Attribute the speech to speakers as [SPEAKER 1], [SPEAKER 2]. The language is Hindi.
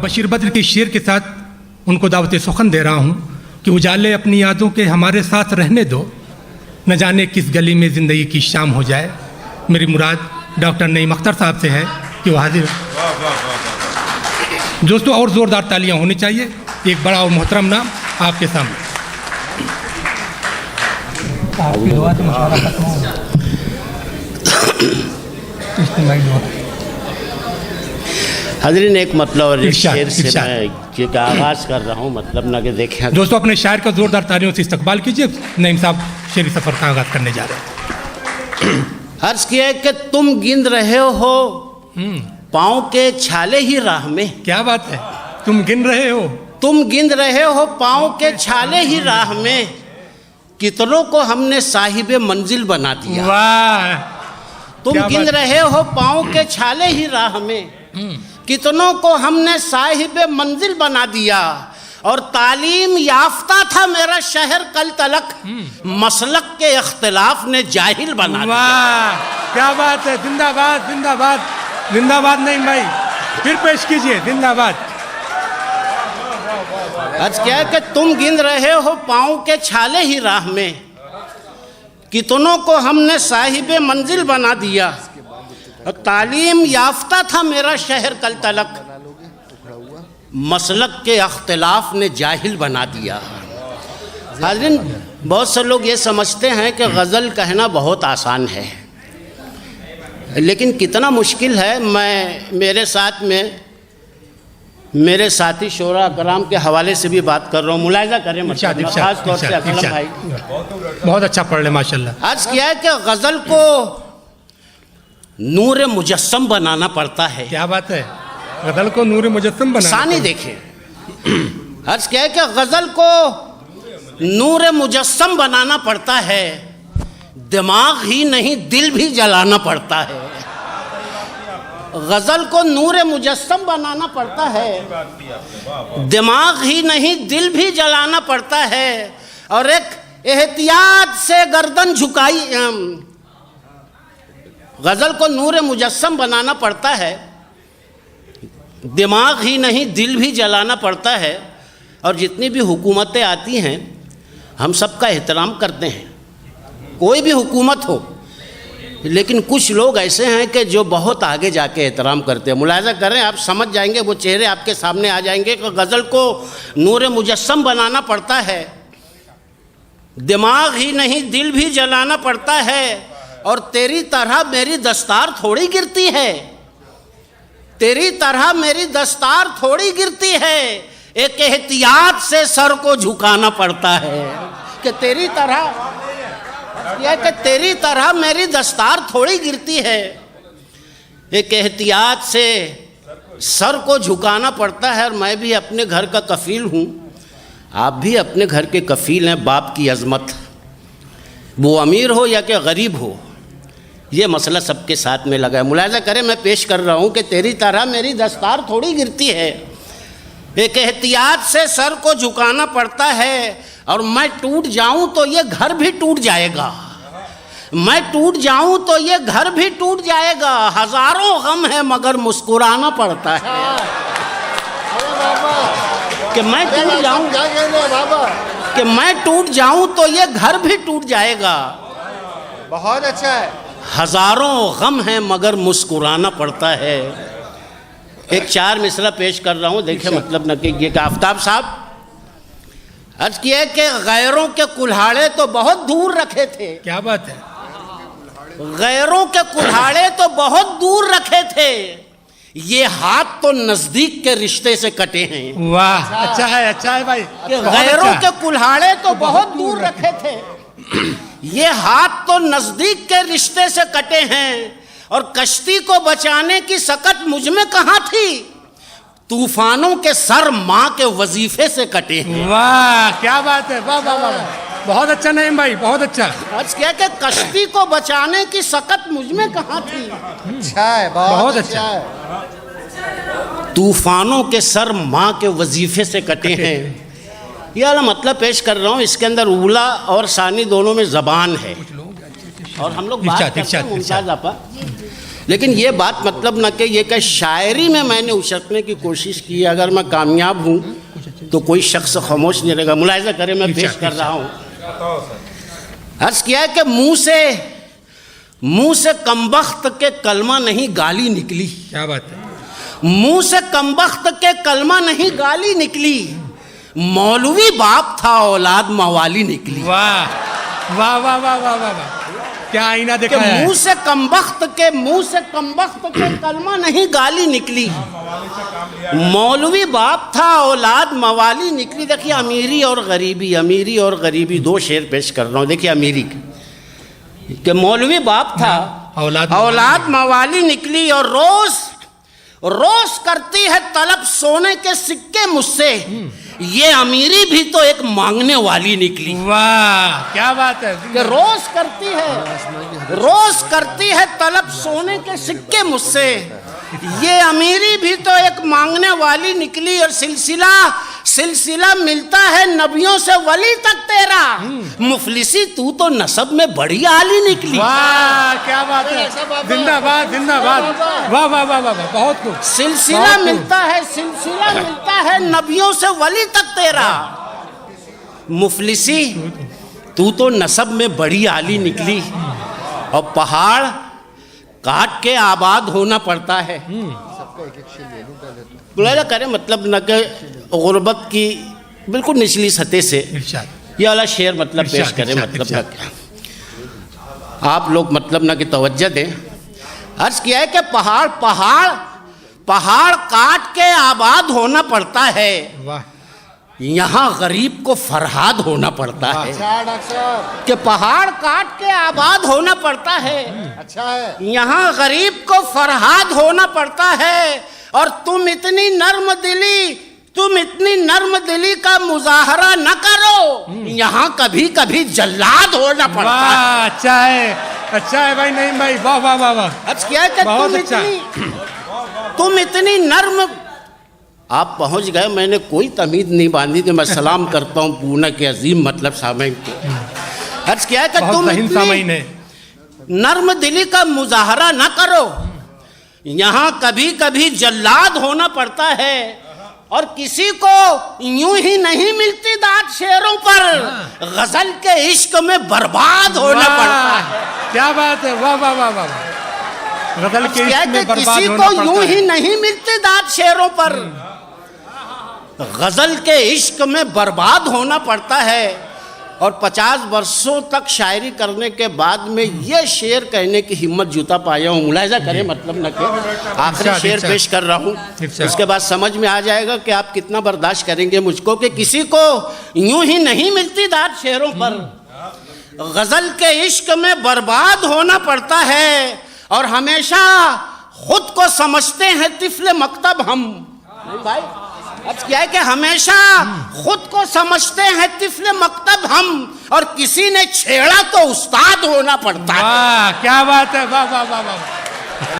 [SPEAKER 1] बशीर बद्र के शेर के साथ उनको दावत सुखन दे रहा हूँ कि उजाले अपनी यादों के हमारे साथ रहने दो, न जाने किस गली में ज़िंदगी की शाम हो जाए। मेरी मुराद डॉक्टर नईम अख्तर साहब से है कि वो हाजिर। दोस्तों और ज़ोरदार तालियां होनी चाहिए। एक बड़ा और मोहतरम नाम आपके सामने। आपकी दुआ से मुशावरा खत्म हो गया। इज्तिमाई दुआ।
[SPEAKER 2] हाज़रीन, एक मतलब और एक शेर से मैं ये आगाज़ कर रहा हूँ, मतलब ना कि देखें।
[SPEAKER 1] दोस्तों अपने शायर का ज़ोरदार तालियों से इस्तकबाल कीजिए। नईम साहब शेरी सफ़र का आगाज़ करने जा रहे हैं।
[SPEAKER 2] अर्ज़ किया है कि तुम गिन रहे हो पाँव के छाले ही राह में।
[SPEAKER 1] क्या बात है, तुम गिन रहे हो,
[SPEAKER 2] तुम गिन रहे हो पाँव के छाले ही राह में, कितनों को हमने साहिब मंजिल बना दिया।
[SPEAKER 1] वाह,
[SPEAKER 2] तुम गिन रहे हो पाँव के छाले ही राह में, कितनों को हमने साहिब मंजिल बना दिया। और तालीम याफ्ता था मेरा शहर कल तलक, मसलक के इख्तिलाफ ने जाहिल बना दिया।
[SPEAKER 1] वाह, क्या बात है, जिंदाबाद जिंदाबाद जिंदाबाद। नहीं भाई, फिर पेश कीजिए, जिंदाबाद।
[SPEAKER 2] आज क्या है कि तुम गिन रहे हो पाँव के छाले ही राह में, कितनों को हमने साहिब मंजिल बना दिया। और तालीम याफ्ता था मेरा शहर कल तलक, मसलक के अख्तिलाफ ने जाहिल बना दिया। हाज़रीन, बहुत से लोग ये समझते हैं कि गज़ल कहना बहुत आसान है, लेकिन कितना मुश्किल है। मैं मेरे साथ में मेरे साथी शोरा कराम के हवाले से भी बात कर रहा हूँ, मुलाहिज़ा करें। मतलब खास तौर से अकरम भाई
[SPEAKER 1] बहुत अच्छा पढ़ ले माशाल्लाह।
[SPEAKER 2] आज क्या है कि गज़ल को नूर मुजस्सम बनाना पड़ता है।
[SPEAKER 1] क्या बात है, गज़ल को नूर मुजस्सम बनाना।
[SPEAKER 2] सानी देखें, अर्ज क्या है कि गज़ल को नूर मुजस्सम बनाना पड़ता है, दिमाग ही नहीं दिल भी जलाना पड़ता है। गज़ल को नूर मुजस्सम बनाना पड़ता है, दिमाग ही नहीं दिल भी जलाना पड़ता है। और एक एहतियात से गर्दन झुकाई, गज़ल को नूर मुजस्सम बनाना पड़ता है, दिमाग ही नहीं दिल भी जलाना पड़ता है। और जितनी भी हुकूमतें आती हैं हम सबका एहतराम करते हैं, कोई भी हुकूमत हो, लेकिन कुछ लोग ऐसे हैं कि जो बहुत आगे जाके एहतराम करते हैं। मुलाहिज़ा करें, आप समझ जाएंगे, वो चेहरे आपके सामने आ जाएंगे कि गज़ल को नूर मुजस्सम बनाना पड़ता है, दिमाग ही नहीं दिल भी जलाना पड़ता है। और तेरी तरह मेरी दस्तार थोड़ी गिरती है, तेरी तरह मेरी दस्तार थोड़ी गिरती है, एक एहतियात से सर को झुकाना पड़ता है। कि तेरी तरह यह कि तेरी तरह मेरी दस्तार थोड़ी गिरती है, एक एहतियात से सर को झुकाना पड़ता है। और मैं भी अपने घर का कफ़ील हूँ, आप भी अपने घर के कफ़ील हैं। बाप की अज़मत, वो अमीर हो या कि गरीब हो, ये मसला सबके साथ में लगा है। मुलाहिज़ा करें, मैं पेश कर रहा हूँ कि तेरी तरह मेरी दस्तार थोड़ी गिरती है, एक एहतियात से सर को झुकाना पड़ता है। और मैं टूट जाऊँ तो ये घर भी टूट जाएगा, मैं टूट जाऊँ तो ये घर भी टूट जाएगा। हज़ारों गम है मगर मुस्कुराना पड़ता है। कि मैं टूट जाऊँ, कि मैं टूट जाऊँ तो ये घर भी टूट जाएगा।
[SPEAKER 3] बहुत अच्छा है।
[SPEAKER 2] हज़ारों गम है मगर मुस्कुराना पड़ता है। एक चार मिसरा पेश कर रहा हूँ, देखिए मतलब न कि ये आफ्ताब साहब अर्ज किया है कि गैरों के कुल्हाड़े तो बहुत दूर रखे थे।
[SPEAKER 1] क्या बात है,
[SPEAKER 2] गैरों के कुल्हाड़े तो बहुत दूर रखे थे, ये हाथ तो नजदीक के रिश्ते से कटे हैं।
[SPEAKER 1] वाह, अच्छा है भाई।
[SPEAKER 2] गैरों के कुल्हाड़े तो बहुत दूर रखे थे, ये हाथ तो नजदीक के रिश्ते से कटे हैं। और कश्ती को बचाने की सकत मुझ में कहाँ थी, तूफानों के सर माँ के वजीफे से कटे हैं।
[SPEAKER 1] वाह, क्या बात है, वाह वाह वाह, बहुत अच्छा नईम भाई, बहुत अच्छा।
[SPEAKER 2] आज क्या कि कश्ती को बचाने की सकत मुझ में कहाँ थी,
[SPEAKER 3] अच्छा है, बहुत अच्छा है।
[SPEAKER 2] तूफानों के सर माँ के वजीफे से कटे हैं। यह वाला मतलब पेश कर रहा हूँ, इसके अंदर उला और सानी दोनों में ज़बान है। और हम लोग बात करते हैं मुमताज़ आपा लेकिन ये बात मतलब ना कि ये क्या शायरी में मैंने उछलने की कोशिश की है, अगर मैं कामयाब हूँ तो कोई शख्स खामोश नहीं रहेगा। मुलाहिजा करें, मैं पेश कर रहा हूँ। अर्ज किया है कि मुंह से कमबख्त के कलमा नहीं गाली निकली।
[SPEAKER 1] क्या बात है।
[SPEAKER 2] मुंह से कमबख्त के कलमा नहीं गाली निकली, मौलवी बाप था औलाद मवाली निकली।
[SPEAKER 1] वाह वाह वाह वाह वाह वाह वाह, क्या आईना
[SPEAKER 2] कि
[SPEAKER 1] दिखाया है।
[SPEAKER 2] मुंह से कमबख्त के कलमा नहीं गाली निकली, मौलवी बाप था औलाद मवाली निकली। देखिए अमीरी और गरीबी दो शेर पेश कर रहा हूँ। देखिए अमीरी के मौलवी बाप था, औलाद मवाली निकली, और रोज करती है तलब सोने के सिक्के मुझसे, ये अमीरी भी तो एक मांगने वाली निकली।
[SPEAKER 1] वाह क्या बात है।
[SPEAKER 2] कि रोज करती है तलब सोने के सिक्के मुझसे, ये अमीरी भी तो एक मांगने वाली निकली। और सिलसिला मिलता है नबियों से वली तक तेरा, मुफलिसी तू तो नसब में बड़ी आली निकली।
[SPEAKER 1] वाह क्या बात है। जिंदाबाद जिंदाबाद। वाह वाह वाह वाह, बहुत खूब।
[SPEAKER 2] सिलसिला मिलता है नबियों से वली तक तेरा, मुफलिसी तू तो नसब में बड़ी आली निकली। और पहाड़ काट के आबाद होना पड़ता है। बुलाया करें मतलब न कि गुर्बत की बिल्कुल निचली सतह से ये वाला शेर मतलब पेश करें, मतलब न आप लोग मतलब न कि तवज्जो दें। अर्ज किया है कि पहाड़ काट के आबाद होना पड़ता है, यहाँ गरीब को फरहाद होना पड़ता है। कि पहाड़ काट के आबाद होना पड़ता है,
[SPEAKER 3] अच्छा है।
[SPEAKER 2] यहाँ गरीब को फरहाद होना पड़ता है। और तुम इतनी नर्म दिली का मुजाहरा न करो, यहाँ कभी कभी जल्लाद होना पड़ता है।
[SPEAKER 1] अच्छा है भाई। नहीं भाई, वाह वाह वाह वाह।
[SPEAKER 2] अच्छा क्या है कि तुम इतनी नर्म, आप पहुंच गए, मैंने कोई तमीज़ नहीं बांधी कि मैं सलाम करता हूँ पूना के अजीम मतलब सामईन को। अर्ज किया है कि तुम इतनी नर्म दिली का मुजाहरा न करो, यहाँ कभी कभी जल्लाद होना पड़ता है। और किसी को यूं ही नहीं मिलती दाद शेरों पर, गजल के इश्क में बर्बाद होना पड़ता है।
[SPEAKER 1] क्या बात है। वाह वाह वाह वाह। गजल के इश्क में बर्बाद
[SPEAKER 2] किसी
[SPEAKER 1] होना
[SPEAKER 2] को यूं ही नहीं मिलती दाद शेरों पर, गजल के इश्क में बर्बाद होना पड़ता है। और 50 वर्षों तक शायरी करने के बाद में ये शेर कहने की हिम्मत जुटा पाया हूँ। मुलाहिजा करें मतलब न के आखिरी शेर पेश कर रहा हूँ, उसके बाद समझ में आ जाएगा कि आप कितना बर्दाश्त करेंगे मुझको। कि किसी को यूं ही नहीं मिलती दाद शेरों पर, गजल के इश्क में बर्बाद होना पड़ता है। और हमेशा खुद को समझते हैं तिफले मकतब हम। भाई अब क्या है कि हमेशा खुद को समझते हैं तिफले मकतब हम, और किसी ने छेड़ा तो उस्ताद होना पड़ता है।
[SPEAKER 1] क्या बात है। वाह वाह वाह वाह।